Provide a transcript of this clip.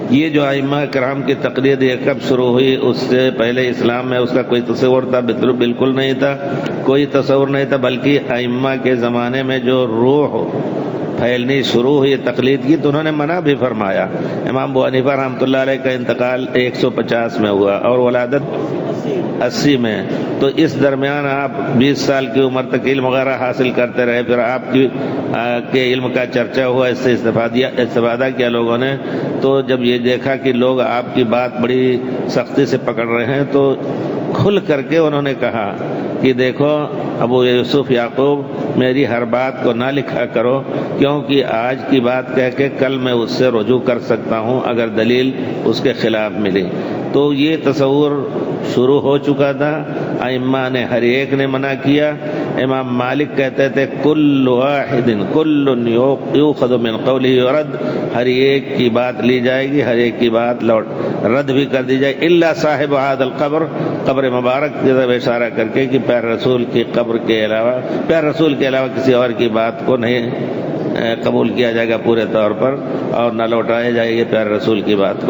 یہ جو ائمہ کرام کی تقلید یہ کب شروع ہوئی؟ اس سے پہلے اسلام میں اس کا کوئی تصور تھا؟ بالکل نہیں تھا، کوئی تصور نہیں تھا، بلکہ ائمہ کے زمانے میں جو روح پھیلنی شروع ہوئی تقلید کی تو انہوں نے منع بھی فرمایا۔ امام ابو حنیفہ رحمۃ اللہ علیہ کا انتقال 150 میں ہوا اور ولادت 80 میں، تو اس درمیان آپ 20 سال کی عمر تک علم وغیرہ حاصل کرتے رہے، پھر آپ کے علم کا چرچا ہوا، اس سے استفادہ کیا لوگوں نے، تو جب یہ دیکھا کہ لوگ آپ کی بات بڑی سختی سے پکڑ رہے ہیں تو کھل کر کے انہوں نے کہا کہ دیکھو ابو یوسف یعقوب، میری ہر بات کو نہ لکھا کرو، کیونکہ آج کی بات کہہ کے کل میں اس سے رجوع کر سکتا ہوں اگر دلیل اس کے خلاف ملی۔ تو یہ تصور شروع ہو چکا تھا، ائمہ نے ہر ایک نے منع کیا۔ امام مالک کہتے تھے کل واحد کل یؤخذ من قوله ورد، ہر ایک کی بات لی جائے گی، ہر ایک کی بات رد بھی کر دی جائے، الا صاحب هذا القبر، قبر مبارک کی طرف اشارہ کر کے کہ پیارے رسول کی قبر کے علاوہ، پیارے رسول کے علاوہ کسی اور کی بات کو نہیں قبول کیا جائے گا پورے طور پر، اور نہ لوٹایا جائے گا پیارے رسول کی بات کو۔